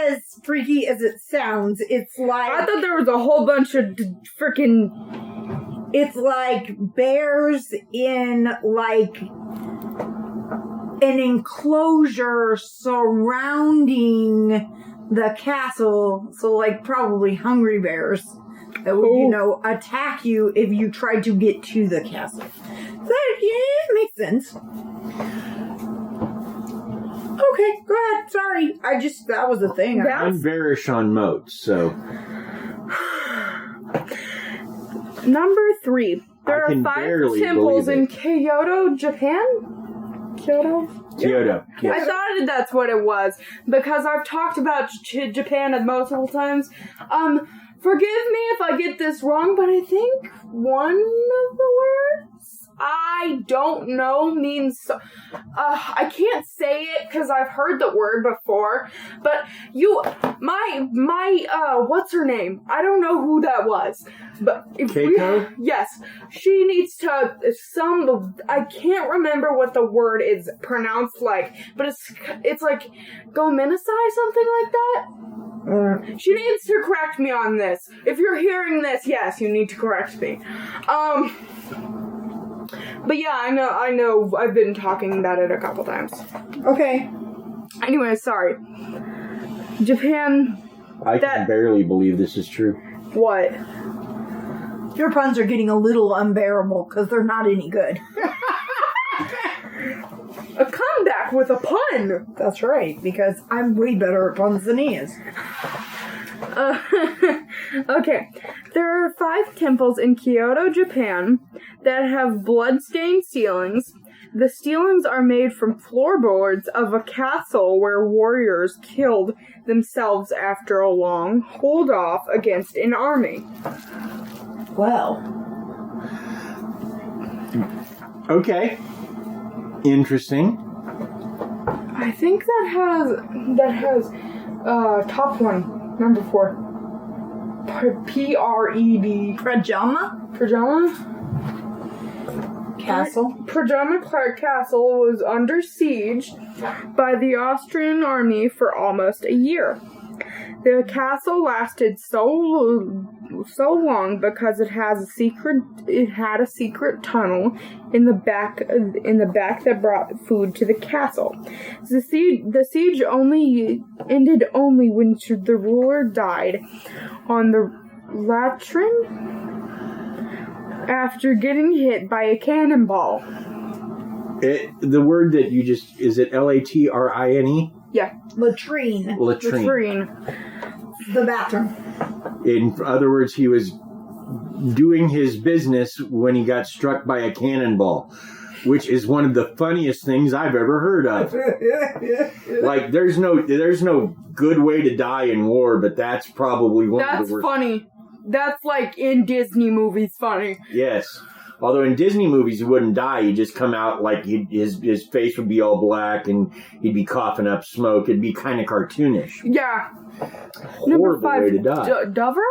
as freaky as it sounds. It's like... I thought there was a whole bunch of freaking... It's like bears in, like, an enclosure surrounding the castle. So, like, probably hungry bears that would, attack you if you tried to get to the castle. That makes sense. Okay, go ahead. Sorry. That was the thing. I'm bearish on moats, so... Number 3. There are 5 temples in Kyoto, Japan? Kyoto? Yes. I thought that's what it was, because I've talked about Japan multiple times. Forgive me if I get this wrong, but I think one of the words, I don't know, means, I can't say it because I've heard the word before, but what's her name? I don't know who that was, but Keiko? Yes, she needs to, I can't remember what the word is pronounced like, but it's like, gomenasai, something like that? She needs to correct me on this. If you're hearing this, yes, you need to correct me. But yeah, I know, I've been talking about it a couple times. Okay. Anyway, sorry. Japan... I can barely believe this is true. What? Your puns are getting a little unbearable because they're not any good. A comeback with a pun! That's right, because I'm way better at puns than he is. Okay. There are 5 temples in Kyoto, Japan that have blood-stained ceilings. The ceilings are made from floorboards of a castle where warriors killed themselves after a long hold-off against an army. Well. Okay. Interesting. I think that has top one. Number 4. P-R-E-D. Prajama? Castle? Prajama Castle was under siege by the Austrian army for almost a year. The castle lasted so long because it had a secret tunnel in the back that brought food to the castle. The siege ended only when the ruler died on the latrine after getting hit by a cannonball. The word that you just, is it Latrine? Yeah. Latrine. The bathroom. In other words, he was doing his business when he got struck by a cannonball, which is one of the funniest things I've ever heard of. Like, there's no good way to die in war, but that's probably one of the worst. That's funny. That's like in Disney movies funny. Yes. Although in Disney movies he wouldn't die, he'd just come out like his face would be all black and he'd be coughing up smoke. It'd be kind of cartoonish. Yeah. Horrible way to die. Dover?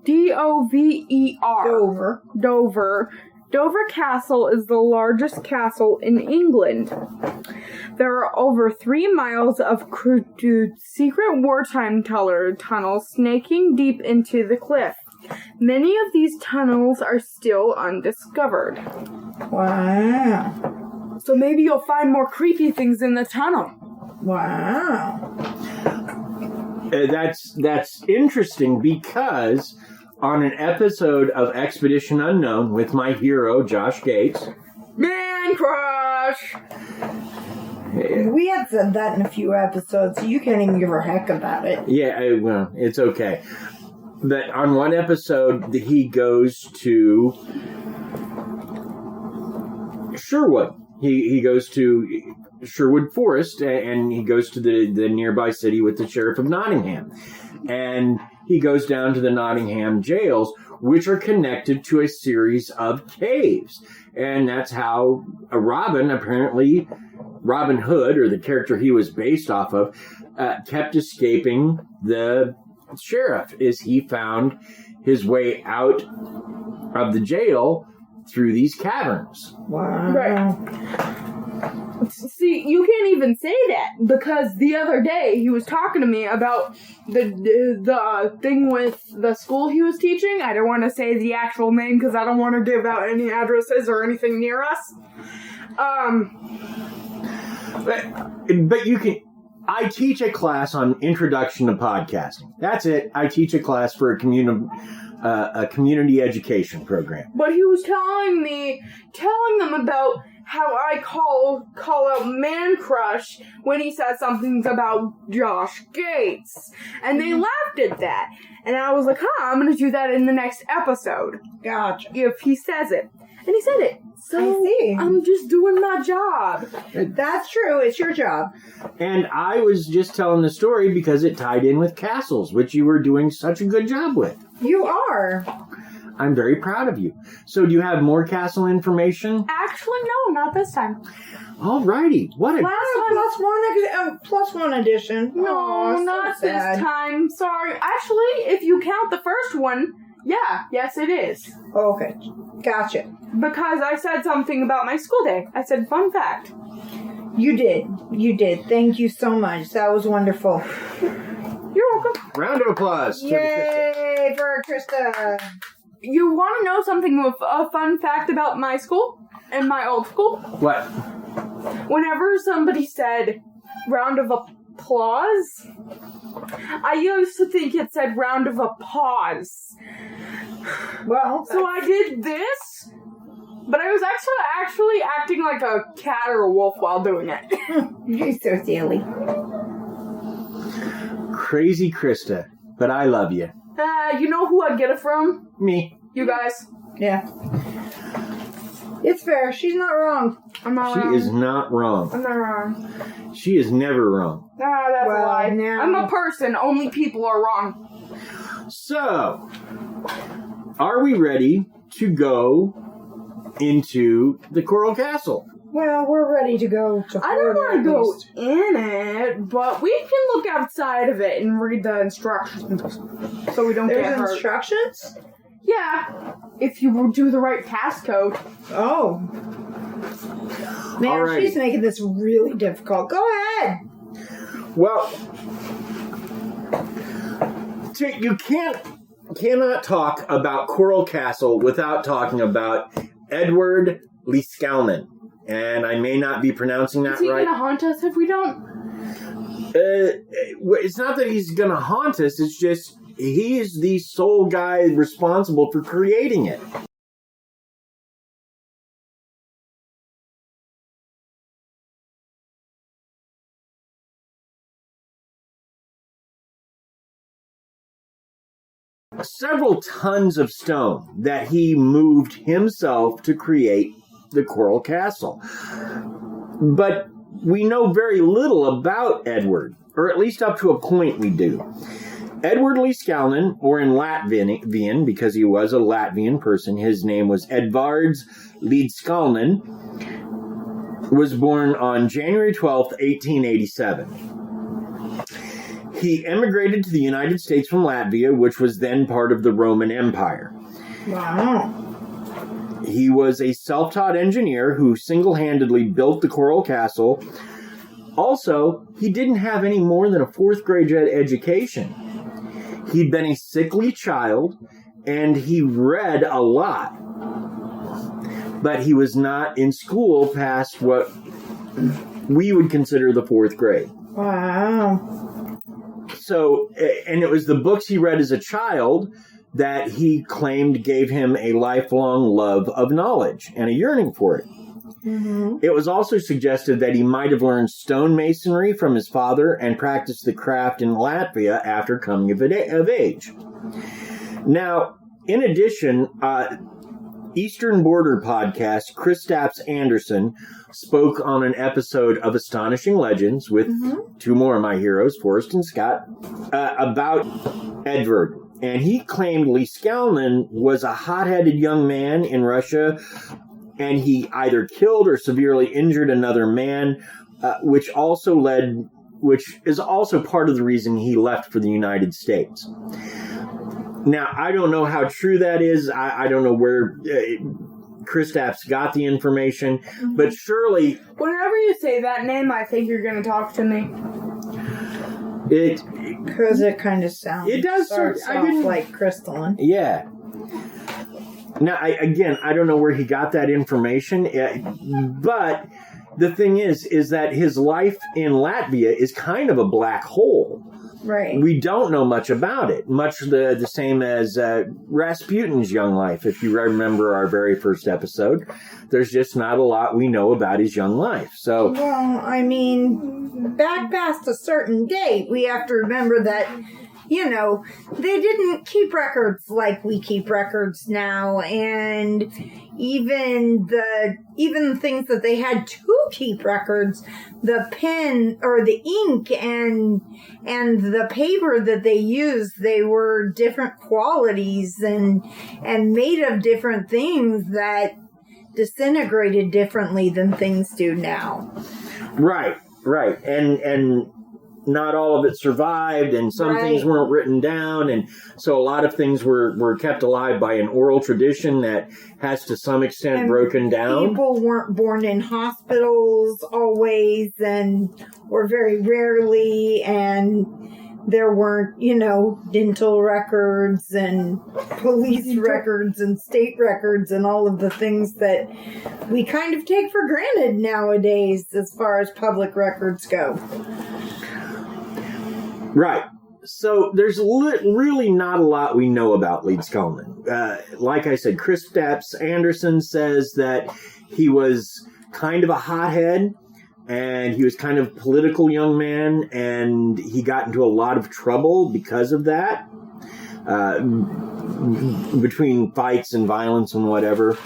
D-O-V-E-R. Dover. Dover Castle is the largest castle in England. There are over 3 miles of secret wartime tunnels snaking deep into the cliff. Many of these tunnels are still undiscovered. Wow. So maybe you'll find more creepy things in the tunnel. Wow. That's interesting because on an episode of Expedition Unknown with my hero, Josh Gates. Man crush! We had said that in a few episodes, so you can't even give a heck about it. Yeah, well, it's okay. But on one episode, he goes to Sherwood. He goes to Sherwood Forest, and he goes to the nearby city with the Sheriff of Nottingham. And he goes down to the Nottingham jails, which are connected to a series of caves. And that's how Robin Hood, or the character he was based off of, kept escaping the sheriff, is he found his way out of the jail through these caverns. Wow. Right. See, you can't even say that because the other day he was talking to me about the thing with the school he was teaching. I don't want to say the actual name because I don't want to give out any addresses or anything near us. But you can. I teach a class on introduction to podcasting. That's it. I teach a class for a community education program. But he was telling them about how I call out man crush when he said something about Josh Gates. And they laughed at that. And I was like, I'm going to do that in the next episode. Gotcha. If he says it. And he said it. So I see. I'm just doing my job. That's true. It's your job. And I was just telling the story because it tied in with castles, which you were doing such a good job with. You are. I'm very proud of you. So do you have more castle information? Actually, no, not this time. Alrighty. What a... Plus one addition. No, Aw, so not sad. this time. Sorry. Actually, if you count the first one, yes, it is. Okay. Gotcha. Because I said something about my school day. I said, fun fact. You did. You did. Thank you so much. That was wonderful. You're welcome. Round of applause. Yay for Krysta. You want to know something with a fun fact about my school and my old school? What? Whenever somebody said round of applause, I used to think it said round of applause. Well, So I did this, but I was actually acting like a cat or a wolf while doing it. you're so silly. Crazy Krysta. But I love you. You know who I get it from? Me. You guys. Yeah. It's fair. She's not wrong. I'm not She wrong. is not wrong. I'm not wrong. She is never wrong. That's Well, a lie. now- I'm a person. Only people are wrong. So, are we ready to go into the Coral Castle? Well, we're ready to go to I don't Florida, want to at go least. in it, but we can look outside of it and read the instructions so we don't There's get hurt. instructions? Yeah, if you do the right passcode. Oh. Man, Alrighty. she's making this really difficult. Go ahead. Well, you cannot talk about Coral Castle without talking about Edvard Leeskalnin. And I may not be pronouncing that Is he right. gonna haunt us if we don't? It's not that he's going to haunt us. It's just he is the sole guy responsible for creating it. Several tons of stone that he moved himself to create the Coral Castle. But we know very little about Edward, or at least up to a point we do. Edvard Leeskalnin, or in Latvian, because he was a Latvian person, his name was Edvard Leeskalnin, was born on January 12th, 1887. He emigrated to the United States from Latvia, which was then part of the Roman Empire. Wow. He was a self-taught engineer who single-handedly built the Coral Castle. Also, he didn't have any more than a fourth grade education. He'd been a sickly child, and he read a lot. But he was not in school past what we would consider the fourth grade. Wow. So, and it was the books he read as a child that he claimed gave him a lifelong love of knowledge and a yearning for it. Mm-hmm. It was also suggested that he might have learned stonemasonry from his father and practiced the craft in Latvia after coming of age. Now, in addition, Eastern Border podcast Krysta Anderson spoke on an episode of Astonishing Legends with two more of my heroes, Forrest and Scott, about Edvard. And he claimed Leeskalnin was a hot-headed young man in Russia, and he either killed or severely injured another man, which is also part of the reason he left for the United States. Now, I don't know how true that is. I don't know where Kristaps got the information, but surely... Whenever you say that name, I think you're going to talk to me. Because it kind of sounds... It does start off like crystalline. Yeah. Now, I don't know where he got that information, but the thing is that his life in Latvia is kind of a black hole. Right. We don't know much about it. Much the same as Rasputin's young life. If you remember our very first episode, there's just not a lot we know about his young life. So, well, I mean, back past a certain date, we have to remember that, you know, they didn't keep records like we keep records now, and even the things that they had to keep records, the pen or the ink and the paper that they used, they were different qualities and made of different things that disintegrated differently than things do now. Right. And not all of it survived, and some things weren't written down, and so a lot of things were kept alive by an oral tradition that has to some extent broken down. People weren't born in hospitals always, and or very rarely, and there weren't, you know, dental records and police records and state records and all of the things that we kind of take for granted nowadays as far as public records go. Right. So there's really not a lot we know about Leeskalnin. Like I said, Kristaps Anderson says that he was kind of a hothead, and he was kind of a political young man, and he got into a lot of trouble because of that, between fights and violence and whatever.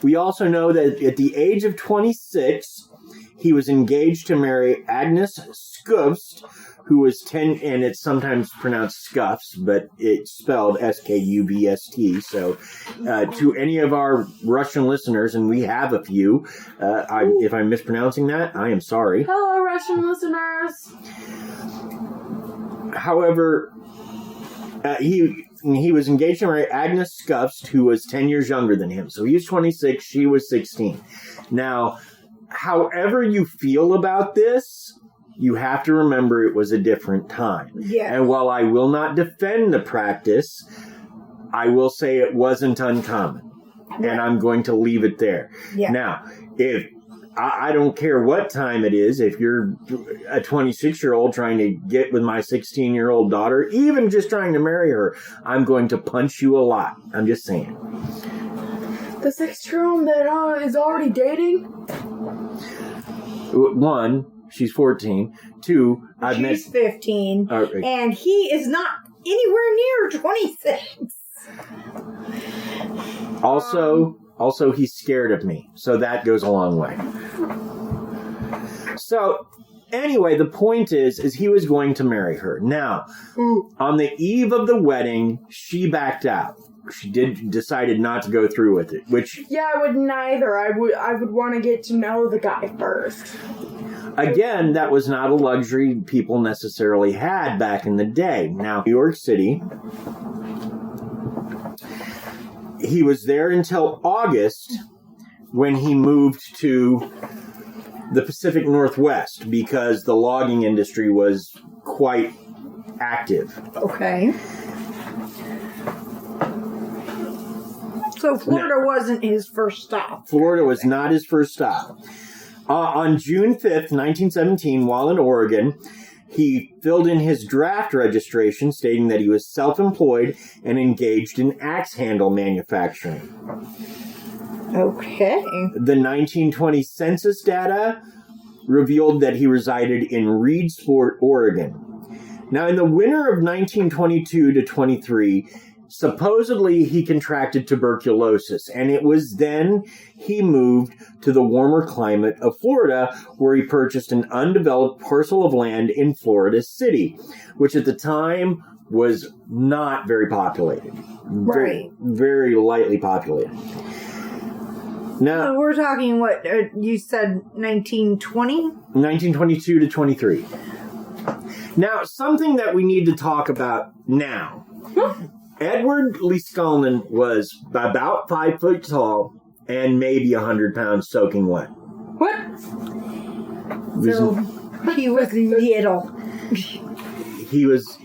We also know that at the age of 26, he was engaged to marry Agnes Skufst, who was 10, and it's sometimes pronounced Scuffs, but it's spelled Skuvst. So to any of our Russian listeners, and we have a few, if I'm mispronouncing that, I am sorry. Hello, Russian listeners. However, he was engaged to marry Agnes Skufst, who was 10 years younger than him. So he was 26, she was 16. Now, however you feel about this, you have to remember it was a different time. Yeah. And while I will not defend the practice, I will say it wasn't uncommon. And I'm going to leave it there. Yeah. Now, if I don't care what time it is, if you're a 26-year-old trying to get with my 16-year-old daughter, even just trying to marry her, I'm going to punch you a lot. I'm just saying. The 6-year-old that is already dating? One, she's 14. Two, she's 15. And he is not anywhere near 26. Also, he's scared of me. So that goes a long way. So, anyway, the point is he was going to marry her. Now, on the eve of the wedding, she backed out. She decided not to go through with it, which... Yeah, I would neither. I would want to get to know the guy first. Again, that was not a luxury people necessarily had back in the day. Now, New York City, he was there until August when he moved to the Pacific Northwest because the logging industry was quite active. Okay. So Florida wasn't his first stop. Florida was not his first stop. On June 5th, 1917, while in Oregon, he filled in his draft registration stating that he was self-employed and engaged in axe handle manufacturing. Okay. The 1920 census data revealed that he resided in Reedsport, Oregon. Now, in the winter of 1922 to 23, supposedly he contracted tuberculosis, and it was then he moved to the warmer climate of Florida, where he purchased an undeveloped parcel of land in Florida City, which at the time was not very populated. Right. Very lightly populated. Now, so we're talking what, you said 1920? 1922 to 23. Now, something that we need to talk about now. Edvard Leeskalnin was about 5 foot tall and maybe 100 pounds soaking wet. What? So he was little. He was